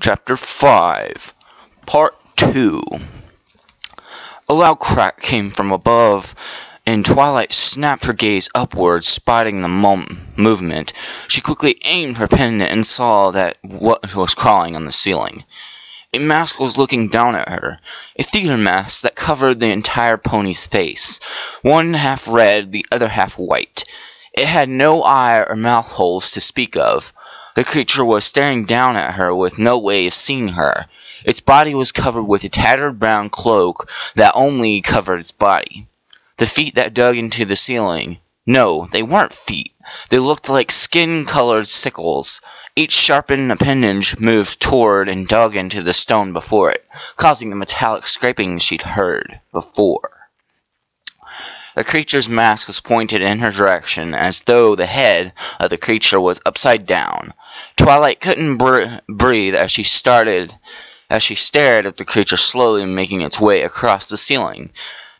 Chapter 5, Part 2. A loud crack came from above, and Twilight snapped her gaze upwards, spotting the movement. She quickly aimed her pendant and saw that what was crawling on the ceiling. A mask was looking down at her, a theater mask that covered the entire pony's face, one half red, the other half white. It had no eye or mouth holes to speak of. The creature was staring down at her with no way of seeing her. Its body was covered with a tattered brown cloak that only covered its body. The feet that dug into the ceiling. No, they weren't feet. They looked like skin-colored sickles. Each sharpened appendage moved toward and dug into the stone before it, causing the metallic scraping she'd heard before. The creature's mask was pointed in her direction, as though the head of the creature was upside down. Twilight couldn't breathe as she stared at the creature slowly making its way across the ceiling.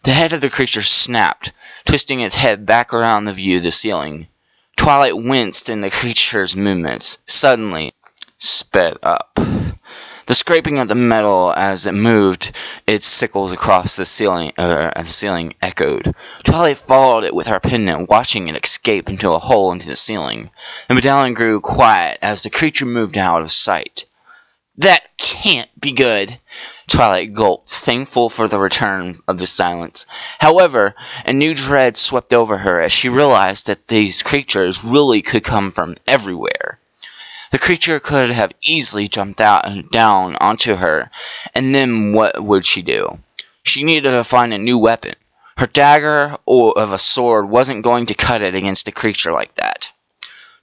The head of the creature snapped, twisting its head back around the view of the ceiling. Twilight winced in the creature's movements, suddenly sped up. The scraping of the metal as it moved its sickles across the ceiling echoed. Twilight followed it with her pendant, watching it escape into a hole into the ceiling. The medallion grew quiet as the creature moved out of sight. "That can't be good," Twilight gulped, thankful for the return of the silence. However, a new dread swept over her as she realized that these creatures really could come from everywhere. The creature could have easily jumped out and down onto her, and then what would she do? She needed to find a new weapon. Her dagger of a sword wasn't going to cut it against a creature like that.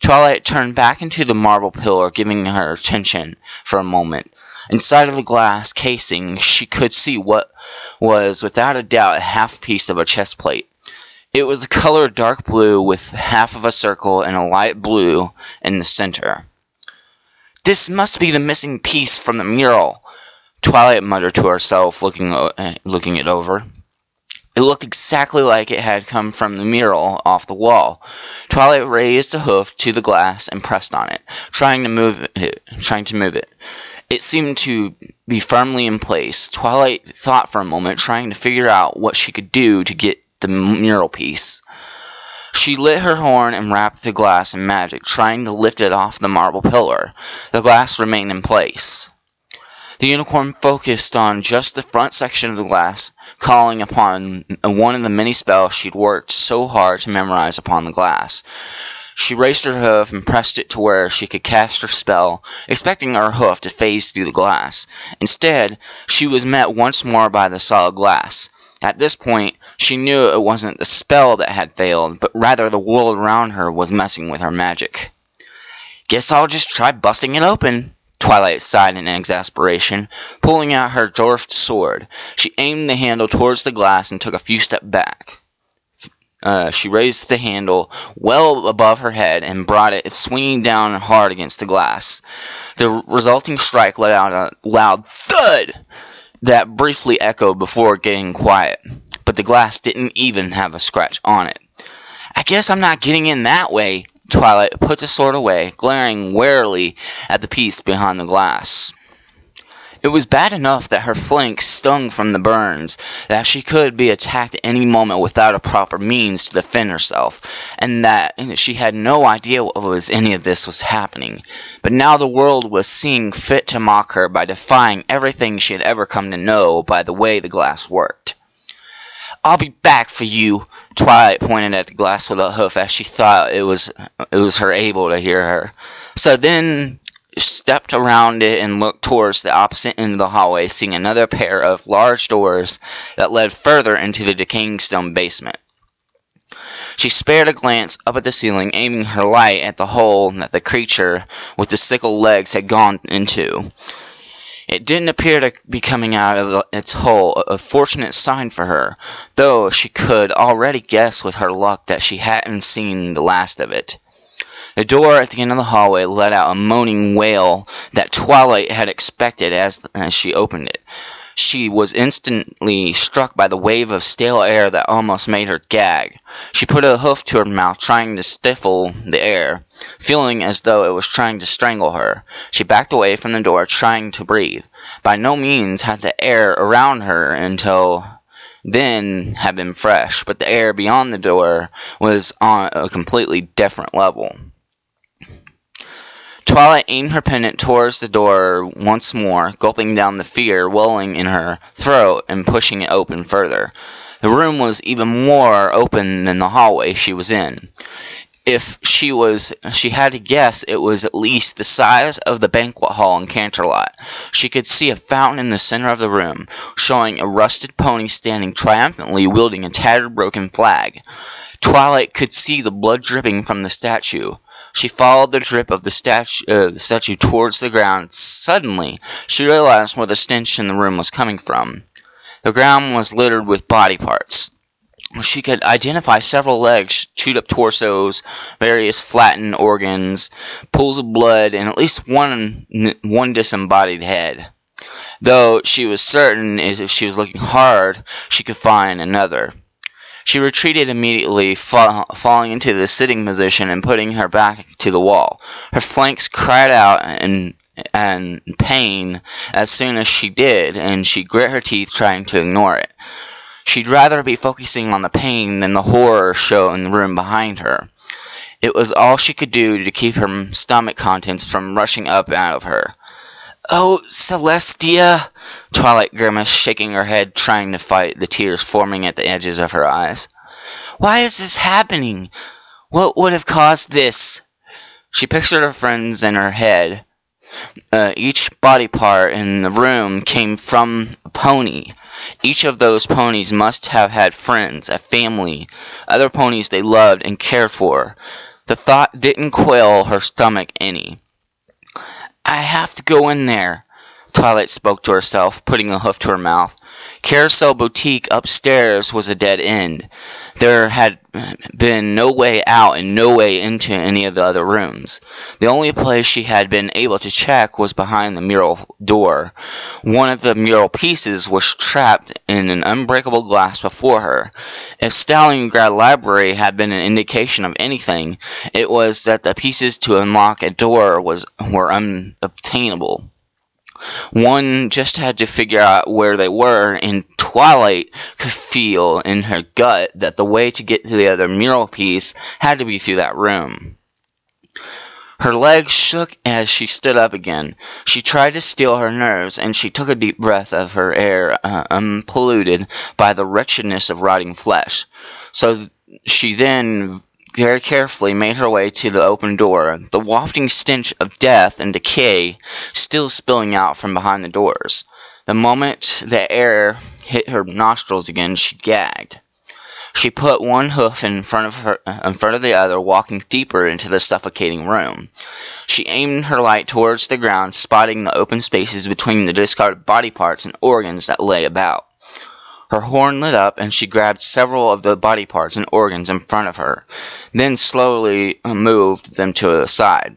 Twilight turned back into the marble pillar, giving her attention for a moment. Inside of the glass casing, she could see what was, without a doubt, a half piece of a chest plate. It was the color dark blue with half of a circle and a light blue in the center. "This must be the missing piece from the mural," Twilight muttered to herself, looking it over. It looked exactly like it had come from the mural off the wall. Twilight raised a hoof to the glass and pressed on it, trying to move it. It seemed to be firmly in place. Twilight thought for a moment, trying to figure out what she could do to get the mural piece. She lit her horn and wrapped the glass in magic, trying to lift it off the marble pillar. The glass remained in place. The unicorn focused on just the front section of the glass, calling upon one of the many spells she'd worked so hard to memorize upon the glass. She raised her hoof and pressed it to where she could cast her spell, expecting her hoof to phase through the glass. Instead, she was met once more by the solid glass. At this point, she knew it wasn't the spell that had failed, but rather the world around her was messing with her magic. "Guess I'll just try busting it open," Twilight sighed in exasperation, pulling out her dwarfed sword. She aimed the handle towards the glass and took a few steps back. She raised the handle well above her head and brought it swinging down hard against the glass. The resulting strike let out a loud thud that briefly echoed before getting quiet, but the glass didn't even have a scratch on it. "I guess I'm not getting in that way." Twilight put the sword away, glaring warily at the piece behind the glass. It was bad enough that her flank stung from the burns, that she could be attacked at any moment without a proper means to defend herself, and that she had no idea what any of this was happening. But now the world was seeing fit to mock her by defying everything she had ever come to know by the way the glass worked. "I'll be back for you," Twilight pointed at the glass with a hoof as she thought it was her able to hear her. So then stepped around it and looked towards the opposite end of the hallway, seeing another pair of large doors that led further into the decaying stone basement. She spared a glance up at the ceiling, aiming her light at the hole that the creature with the sickle legs had gone into. It didn't appear to be coming out of its hole, a fortunate sign for her, though she could already guess with her luck that she hadn't seen the last of it. The door at the end of the hallway let out a moaning wail that Twilight had expected as she opened it. She was instantly struck by the wave of stale air that almost made her gag. She put a hoof to her mouth, trying to stifle the air, feeling as though it was trying to strangle her. She backed away from the door, trying to breathe. By no means had the air around her until then had been fresh, but the air beyond the door was on a completely different level. Twilight aimed her pendant towards the door once more, gulping down the fear welling in her throat and pushing it open further. The room was even more open than the hallway she was in. If she had to guess, it was at least the size of the banquet hall in Canterlot. She could see a fountain in the center of the room, showing a rusted pony standing triumphantly wielding a tattered broken flag. Twilight could see the blood dripping from the statue. She followed the drip of the statue towards the ground. Suddenly, she realized where the stench in the room was coming from. The ground was littered with body parts. She could identify several legs, chewed up torsos, various flattened organs, pools of blood, and at least one disembodied head. Though she was certain if she was looking hard, she could find another. She retreated immediately, falling into the sitting position and putting her back to the wall. Her flanks cried out in pain as soon as she did, and she grit her teeth trying to ignore it. She'd rather be focusing on the pain than the horror show in the room behind her. It was all she could do to keep her stomach contents from rushing up out of her. "Oh, Celestia!" Twilight grimaced, shaking her head, trying to fight the tears forming at the edges of her eyes. "Why is this happening? What would have caused this?" She pictured her friends in her head. Each body part in the room came from a pony. Each of those ponies must have had friends, a family, other ponies they loved and cared for. The thought didn't quail her stomach any. "I have to go in there," Twilight spoke to herself, putting a hoof to her mouth. Carousel Boutique upstairs was a dead end. There had been no way out and no way into any of the other rooms. The only place she had been able to check was behind the mural door. One of the mural pieces was trapped in an unbreakable glass before her. If Stalingrad Library had been an indication of anything, it was that the pieces to unlock a door were unobtainable. One just had to figure out where they were, and Twilight could feel in her gut that the way to get to the other mural piece had to be through that room. Her legs shook as she stood up again. She tried to steel her nerves, and she took a deep breath of her air unpolluted by the wretchedness of rotting flesh. So she then very carefully made her way to the open door, the wafting stench of death and decay still spilling out from behind the doors. The moment the air hit her nostrils again, she gagged. She put one hoof in front of the other, walking deeper into the suffocating room. She aimed her light towards the ground, spotting the open spaces between the discarded body parts and organs that lay about. Her horn lit up, and she grabbed several of the body parts and organs in front of her, then slowly moved them to the side,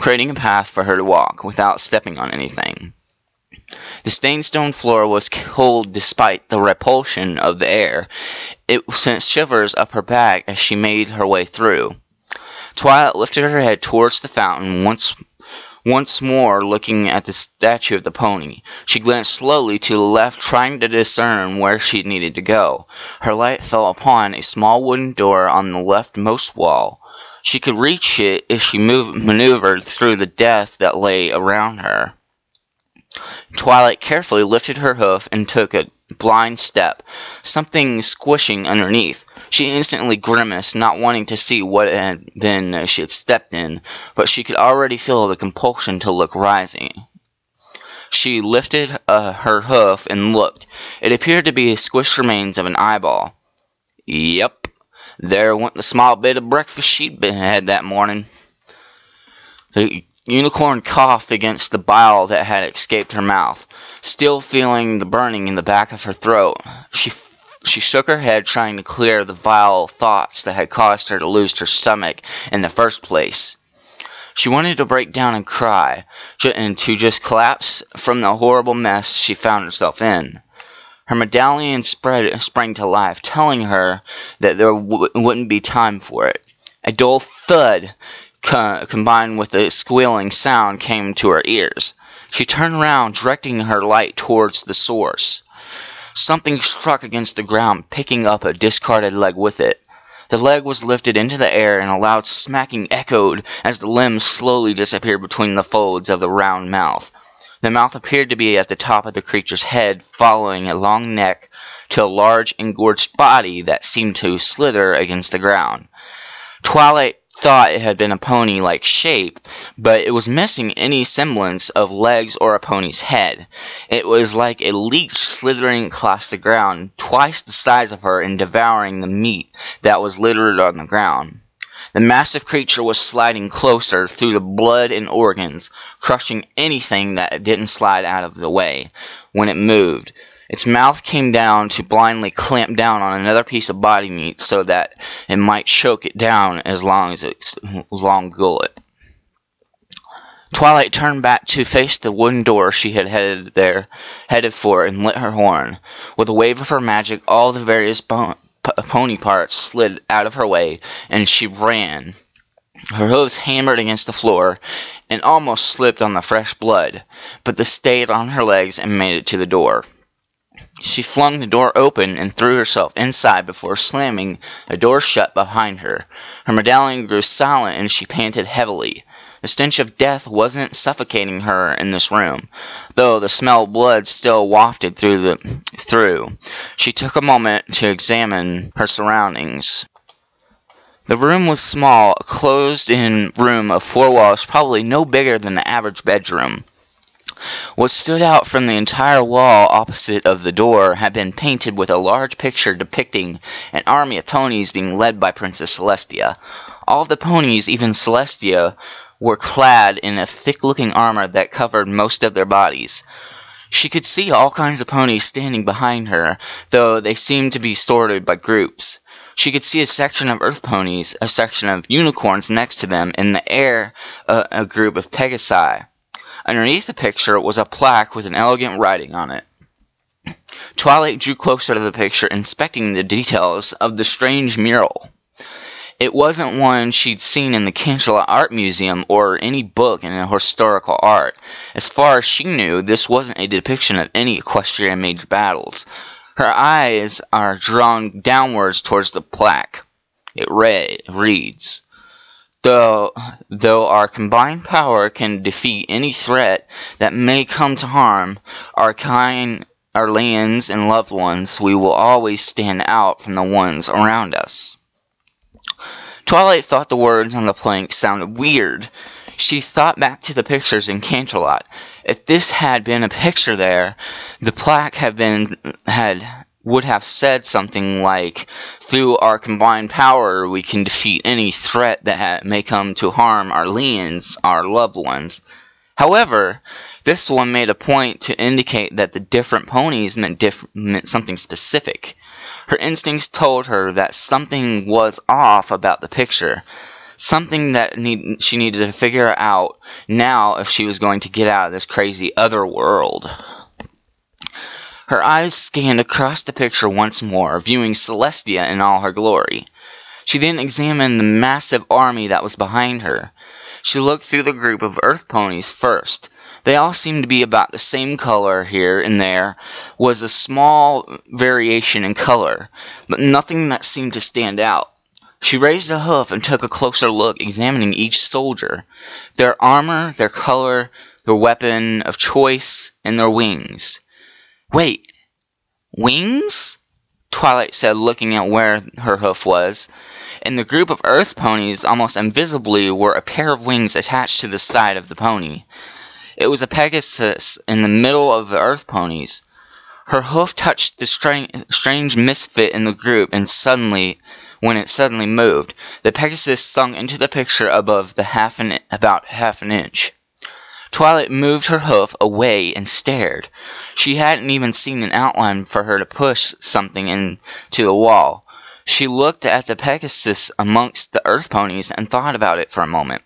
creating a path for her to walk without stepping on anything. The stained stone floor was cold despite the repulsion of the air. It sent shivers up her back as she made her way through. Twilight lifted her head towards the fountain, once more looking at the statue of the pony. She glanced slowly to the left, trying to discern where she needed to go. Her light fell upon a small wooden door on the leftmost wall. She could reach it if she maneuvered through the death that lay around her. Twilight carefully lifted her hoof and took a blind step, something squishing underneath. She instantly grimaced, not wanting to see what it had been she had stepped in, but she could already feel the compulsion to look rising. She lifted her hoof and looked. It appeared to be the squished remains of an eyeball. Yep, there went the small bit of breakfast she'd had that morning. The unicorn coughed against the bile that had escaped her mouth, still feeling the burning in the back of her throat. She shook her head, trying to clear the vile thoughts that had caused her to lose her stomach in the first place. She wanted to break down and cry, and to just collapse from the horrible mess she found herself in. Her medallion sprang to life, telling her that there wouldn't be time for it. A dull thud combined with a squealing sound came to her ears. She turned around, directing her light towards the source. Something struck against the ground, picking up a discarded leg with it. The leg was lifted into the air, and a loud smacking echoed as the limb slowly disappeared between the folds of the round mouth. The mouth appeared to be at the top of the creature's head, following a long neck to a large engorged body that seemed to slither against the ground. Twilight thought it had been a pony-like shape, but it was missing any semblance of legs or a pony's head. It was like a leech slithering across the ground, twice the size of her, and devouring the meat that was littered on the ground. The massive creature was sliding closer through the blood and organs, crushing anything that didn't slide out of the way when it moved. Its mouth came down to blindly clamp down on another piece of body meat so that it might choke it down as long as its long gullet. Twilight turned back to face the wooden door she had headed for, and lit her horn. With a wave of her magic, all the various pony parts slid out of her way, and she ran. Her hooves hammered against the floor and almost slipped on the fresh blood, but they stayed on her legs and made it to the door. She flung the door open and threw herself inside before slamming the door shut behind her. Her medallion grew silent and she panted heavily. The stench of death wasn't suffocating her in this room, though the smell of blood still wafted through. She took a moment to examine her surroundings. The room was small, a closed-in room of 4 walls, probably no bigger than the average bedroom. What stood out from the entire wall opposite of the door had been painted with a large picture depicting an army of ponies being led by Princess Celestia. All of the ponies, even Celestia, were clad in a thick-looking armor that covered most of their bodies. She could see all kinds of ponies standing behind her, though they seemed to be sorted by groups. She could see a section of earth ponies, a section of unicorns next to them, in the air a group of pegasi. Underneath the picture was a plaque with an elegant writing on it. Twilight drew closer to the picture, inspecting the details of the strange mural. It wasn't one she'd seen in the Canterlot Art Museum or any book in historical art. As far as she knew, this wasn't a depiction of any equestrian major battles. Her eyes are drawn downwards towards the plaque. It reads, Though our combined power can defeat any threat that may come to harm our kind, our lands, and loved ones, we will always stand out from the ones around us. Twilight thought the words on the plank sounded weird. She thought back to the pictures in Canterlot. If this had been a picture there, the plaque would have said something like, through our combined power we can defeat any threat that may come to harm our lands, our loved ones. However, this one made a point to indicate that the different ponies meant something specific. Her instincts told her that something was off about the picture, something that she needed to figure out now if she was going to get out of this crazy other world. Her eyes scanned across the picture once more, viewing Celestia in all her glory. She then examined the massive army that was behind her. She looked through the group of earth ponies first. They all seemed to be about the same color. Here and there was a small variation in color, but nothing that seemed to stand out. She raised a hoof and took a closer look, examining each soldier, their armor, their color, their weapon of choice, and their wings. Wait, wings? Twilight said, looking at where her hoof was. In the group of earth ponies, almost invisibly, were a pair of wings attached to the side of the pony. It was a Pegasus in the middle of the earth ponies. Her hoof touched the strange misfit in the group, and when it suddenly moved, the Pegasus sunk into the picture above about half an inch. Twilight moved her hoof away and stared. She hadn't even seen an outline for her to push something into the wall. She looked at the Pegasus amongst the earth ponies and thought about it for a moment.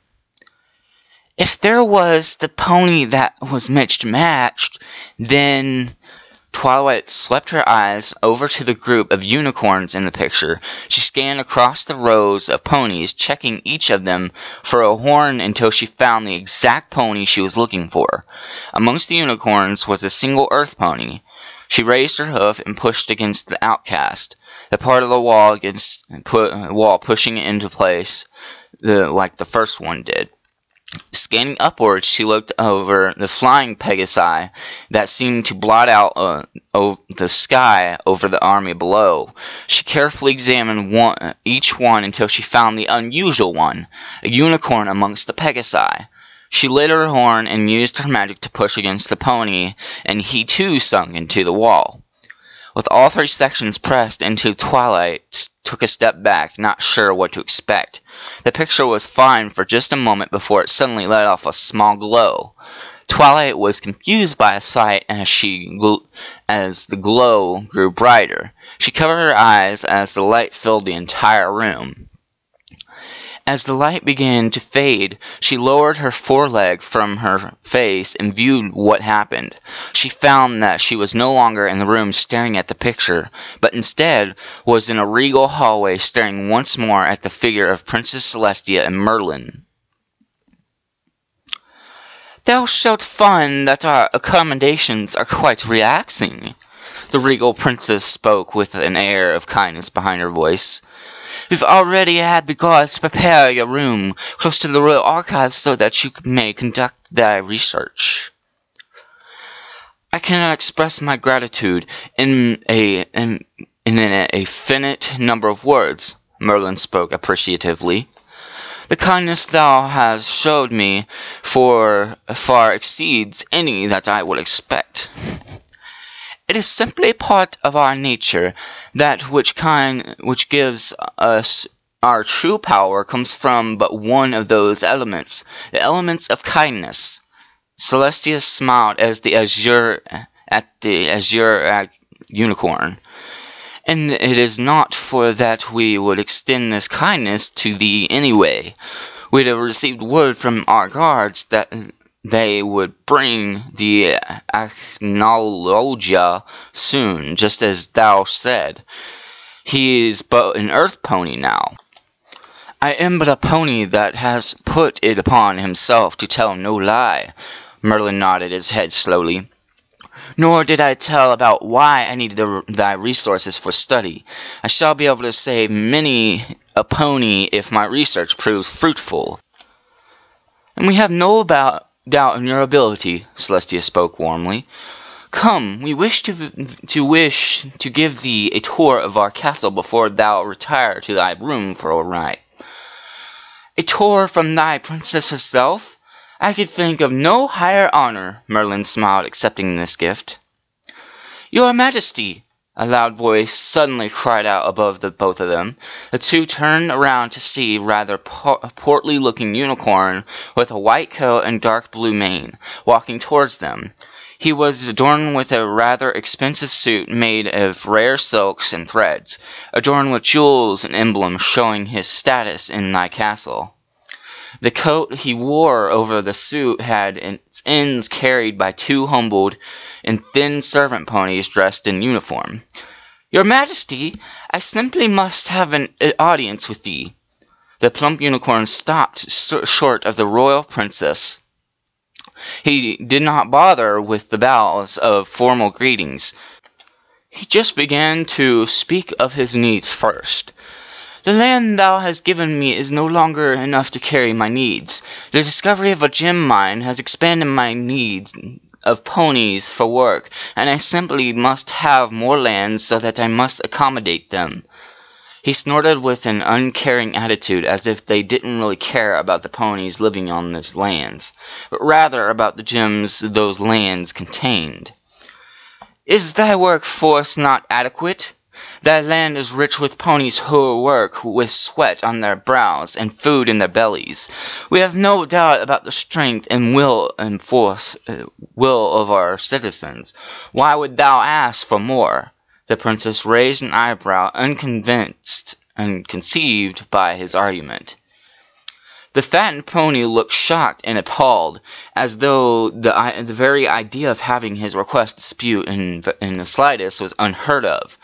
If there was the pony that was matched, then Twilight swept her eyes over to the group of unicorns in the picture. She scanned across the rows of ponies, checking each of them for a horn until she found the exact pony she was looking for. Amongst the unicorns was a single earth pony. She raised her hoof and pushed against the outcast, the part of the wall pushing it into place like the first one did. Scanning upwards, she looked over the flying Pegasi that seemed to blot out the sky over the army below. She carefully examined each one until she found the unusual one, a unicorn amongst the Pegasi. She lit her horn and used her magic to push against the pony, and he too sunk into the wall. With all 3 sections pressed into, Twilight took a step back, not sure what to expect. The picture was fine for just a moment before it suddenly let off a small glow. Twilight was confused by a sight as the glow grew brighter. She covered her eyes as the light filled the entire room. As the light began to fade, she lowered her foreleg from her face and viewed what happened. She found that she was no longer in the room staring at the picture, but instead was in a regal hallway staring once more at the figure of Princess Celestia and Merlin. "Thou shalt find that our accommodations are quite relaxing," the regal princess spoke with an air of kindness behind her voice. "We've already had the guards prepare your room close to the royal archives so that you may conduct thy research." "I cannot express my gratitude in a finite number of words," Merlin spoke appreciatively. "The kindness thou hast showed me far exceeds any that I would expect. It is simply part of our nature that which gives us our true power comes from but one of those elements, the elements of kindness." Celestia smiled at the azure unicorn. "And it is not for that we would extend this kindness to thee anyway. We'd have received word from our guards that they would bring the Acknowledgia soon, just as thou said. He is but an earth pony now." "I am but a pony that has put it upon himself to tell no lie," Merlin nodded his head slowly. "Nor did I tell about why I needed thy resources for study. I shall be able to save many a pony if my research proves fruitful." "And we have no doubt in your ability," Celestia spoke warmly. "Come, we wish to give thee a tour of our castle before thou retire to thy room for a night." "A tour from thy princess herself? I could think of no higher honor," Merlin smiled, accepting this gift. "Your Majesty!" a loud voice suddenly cried out above both of them. The two turned around to see a rather portly-looking unicorn with a white coat and dark blue mane walking towards them. He was adorned with a rather expensive suit made of rare silks and threads, adorned with jewels and emblems showing his status in thy castle. The coat he wore over the suit had its ends carried by 2 humbled and thin servant ponies dressed in uniform. "Your Majesty, I simply must have an audience with thee." The plump unicorn stopped short of the royal princess. He did not bother with the bows of formal greetings. He just began to speak of his needs first. "The land thou hast given me is no longer enough to carry my needs. The discovery of a gem mine has expanded my needs of ponies for work, and I simply must have more land so that I must accommodate them." He snorted with an uncaring attitude, as if they didn't really care about the ponies living on these lands, but rather about the gems those lands contained. "Is thy workforce not adequate? Thy land is rich with ponies who work with sweat on their brows and food in their bellies. We have no doubt about the strength and will of our citizens. Why would thou ask for more?" The princess raised an eyebrow, unconvinced and conceived by his argument. The fattened pony looked shocked and appalled, as though the very idea of having his request disputed in the slightest was unheard of.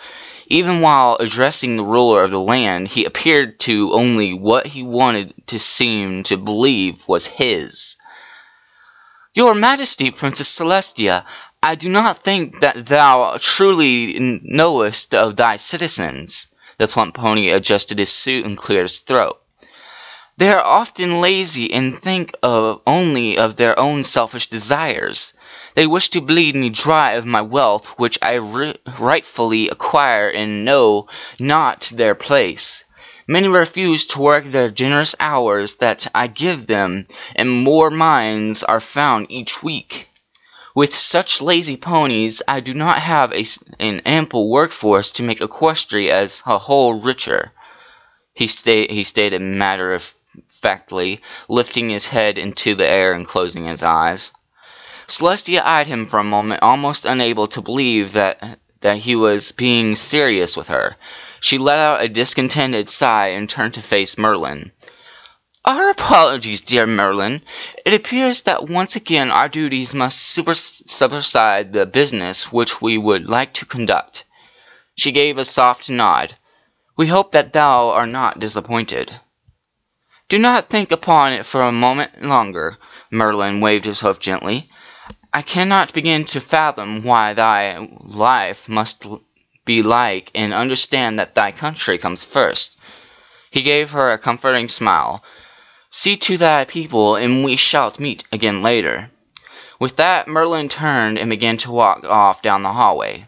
Even while addressing the ruler of the land, he appeared to only what he wanted to seem to believe was his. "Your Majesty, Princess Celestia, I do not think that thou truly knowest of thy citizens." The plump pony adjusted his suit and cleared his throat. "They are often lazy and think only of their own selfish desires. They wish to bleed me dry of my wealth, which I rightfully acquire and know not their place. Many refuse to work their generous hours that I give them, and more mines are found each week. With such lazy ponies, I do not have an ample workforce to make Equestria as a whole richer," he stated matter-of-factly, lifting his head into the air and closing his eyes. Celestia eyed him for a moment, almost unable to believe that he was being serious with her. She let out a discontented sigh and turned to face Merlin. "Our apologies, dear Merlin. It appears that once again our duties must supersede the business which we would like to conduct." She gave a soft nod. "We hope that thou art not disappointed." "Do not think upon it for a moment longer." Merlin waved his hoof gently. "I cannot begin to fathom why thy life must be like, and understand that thy country comes first." He gave her a comforting smile. "See to thy people, and we shall meet again later." With that, Merlin turned and began to walk off down the hallway.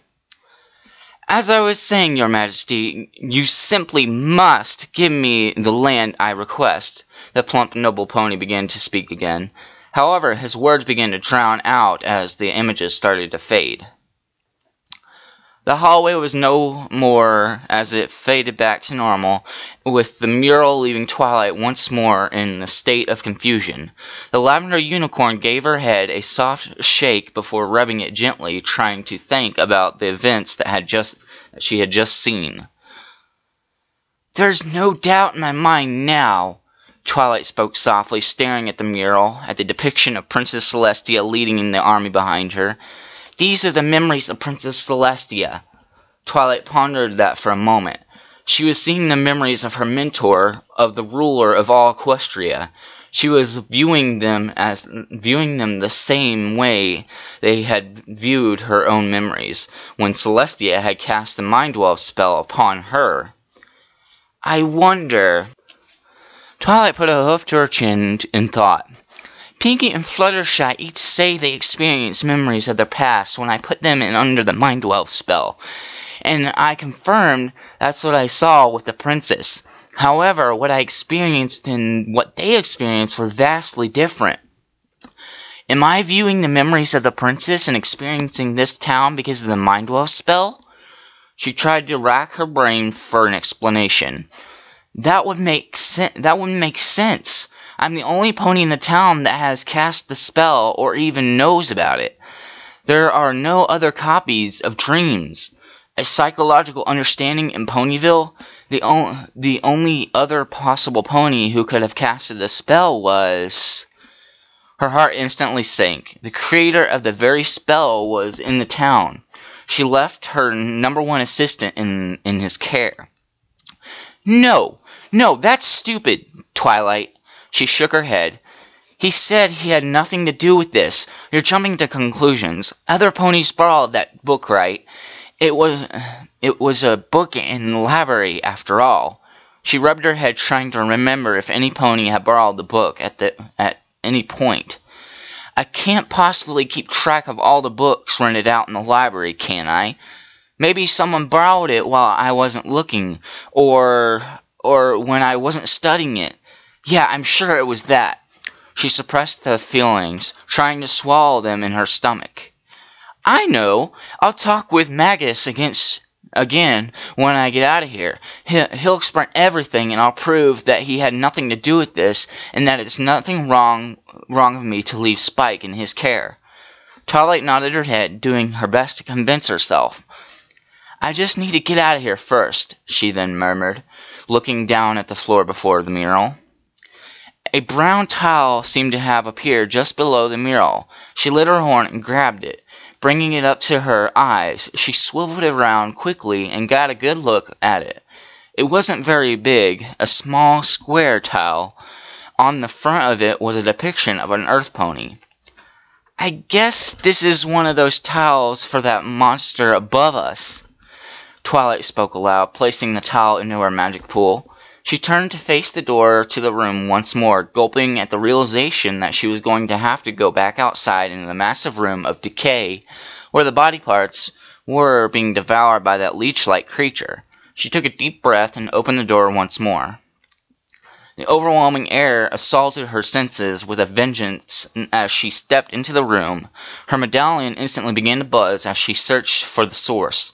"As I was saying, your Majesty, you simply must give me the land I request." The plump noble pony began to speak again. However, his words began to drown out as the images started to fade. The hallway was no more as it faded back to normal, with the mural leaving Twilight once more in a state of confusion. The lavender unicorn gave her head a soft shake before rubbing it gently, trying to think about the events that she had just seen. "There's no doubt in my mind now," Twilight spoke softly, staring at the mural, at the depiction of Princess Celestia leading in the army behind her. "These are the memories of Princess Celestia." Twilight pondered that for a moment. She was seeing the memories of her mentor, of the ruler of all Equestria. She was viewing them the same way they had viewed her own memories, when Celestia had cast the Mind-Dwell spell upon her. "I wonder." Twilight put a hoof to her chin in thought. "Pinkie and Fluttershy each say they experience memories of their past when I put them in under the Mind-Dwell spell, and I confirmed that's what I saw with the princess. However, what I experienced and what they experienced were vastly different. Am I viewing the memories of the princess and experiencing this town because of the Mind-Dwell spell?" She tried to rack her brain for an explanation. That would make sense. I'm the only pony in the town that has cast the spell or even knows about it. There are no other copies of dreams. A psychological understanding in Ponyville, the only other possible pony who could have casted the spell was... Her heart instantly sank. The creator of the very spell was in the town. She left her #1 assistant in his care. No, that's stupid, Twilight. She shook her head. He said he had nothing to do with this. You're jumping to conclusions. Other ponies borrowed that book, right? It was a book in the library, after all. She rubbed her head, trying to remember if any pony had borrowed the book at any point. I can't possibly keep track of all the books rented out in the library, can I? Maybe someone borrowed it while I wasn't looking, or when I wasn't studying it. Yeah, I'm sure it was that. She suppressed the feelings, trying to swallow them in her stomach. I know. I'll talk with Magus again when I get out of here. He'll explain everything, and I'll prove that he had nothing to do with this, and that it's nothing wrong of me to leave Spike in his care. Twilight nodded her head, doing her best to convince herself. I just need to get out of here first, she then murmured, looking down at the floor before the mural. A brown towel seemed to have appeared just below the mural. She lit her horn and grabbed it. Bringing it up to her eyes, she swiveled it around quickly and got a good look at it. It wasn't very big, a small square towel. On the front of it was a depiction of an earth pony. "I guess this is one of those towels for that monster above us," Twilight spoke aloud, placing the towel into her magic pool. She turned to face the door to the room once more, gulping at the realization that she was going to have to go back outside into the massive room of decay, where the body parts were being devoured by that leech-like creature. She took a deep breath and opened the door once more. The overwhelming air assaulted her senses with a vengeance as she stepped into the room. Her medallion instantly began to buzz as she searched for the source.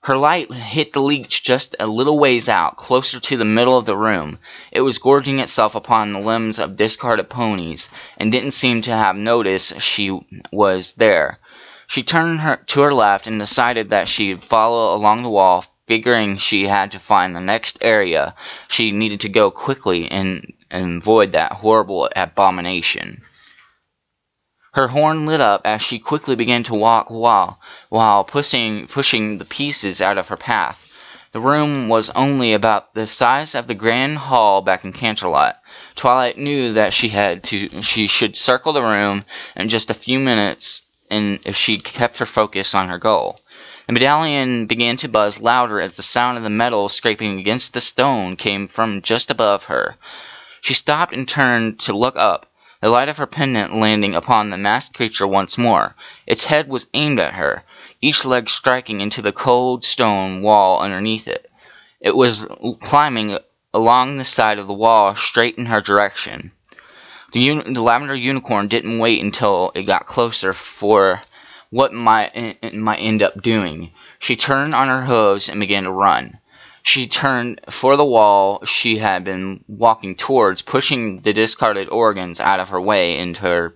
Her light hit the leech just a little ways out, closer to the middle of the room. It was gorging itself upon the limbs of discarded ponies, and didn't seem to have noticed she was there. She turned to her left and decided that she'd follow along the wall, figuring she had to find the next area she needed to go quickly and avoid that horrible abomination. Her horn lit up as she quickly began to walk while pushing the pieces out of her path. The room was only about the size of the grand hall back in Canterlot. Twilight knew that she should circle the room in just a few minutes, and if she kept her focus on her goal. The medallion began to buzz louder as the sound of the metal scraping against the stone came from just above her. She stopped and turned to look up, the light of her pendant landing upon the masked creature once more. Its head was aimed at her, each leg striking into the cold stone wall underneath it. It was climbing along the side of the wall straight in her direction. The lavender unicorn didn't wait until it got closer for what it might end up doing. She turned on her hooves and began to run. She turned for the wall she had been walking towards, pushing the discarded organs out of her way in her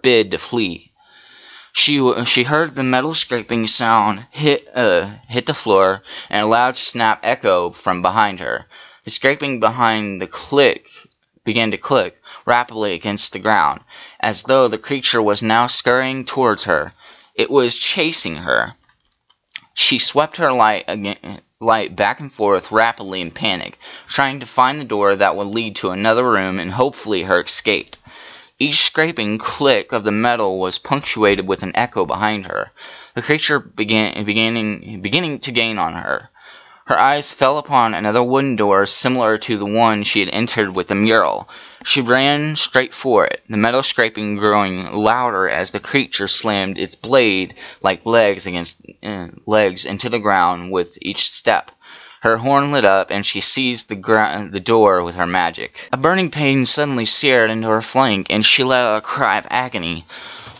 bid to flee. She heard the metal scraping sound hit the floor, and a loud snap echoed from behind her. The scraping began to click rapidly against the ground, as though the creature was now scurrying towards her. It was chasing her. She swept her light back and forth rapidly in panic, trying to find the door that would lead to another room and hopefully her escape. Each scraping click of the metal was punctuated with an echo behind her. The creature beginning to gain on her. Her eyes fell upon another wooden door similar to the one she had entered with the mural. She ran straight for it, the metal scraping growing louder as the creature slammed its blade-like legs into the ground with each step. Her horn lit up, and she seized the door with her magic. A burning pain suddenly seared into her flank, and she let out a cry of agony.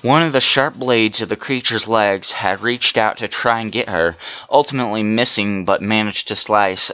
One of the sharp blades of the creature's legs had reached out to try and get her, ultimately missing, but managed to slice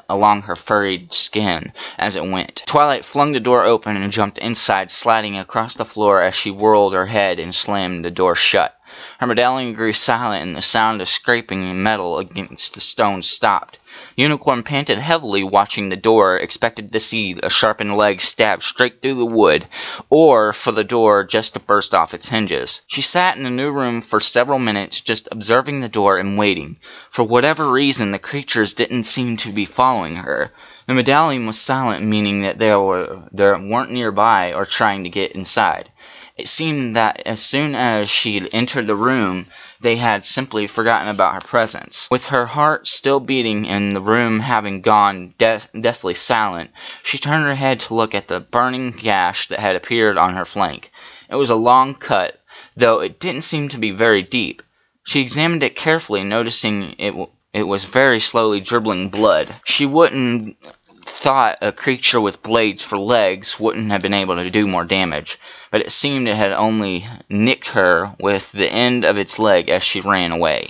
along her furry skin as it went. Twilight flung the door open and jumped inside, sliding across the floor as she whirled her head and slammed the door shut. Her medallion grew silent, and the sound of scraping metal against the stone stopped. Unicorn panted heavily, watching the door, expected to see a sharpened leg stab straight through the wood, or for the door just to burst off its hinges. She sat in the new room for several minutes, just observing the door and waiting. For whatever reason, the creatures didn't seem to be following her. The medallion was silent, meaning that they weren't nearby or trying to get inside. It seemed that as soon as she had entered the room, they had simply forgotten about her presence. With her heart still beating and the room having gone deathly silent, she turned her head to look at the burning gash that had appeared on her flank. It was a long cut, though it didn't seem to be very deep. She examined it carefully, noticing it was very slowly dribbling blood. She wouldn't thought a creature with blades for legs wouldn't have been able to do more damage, but it seemed it had only nicked her with the end of its leg as she ran away.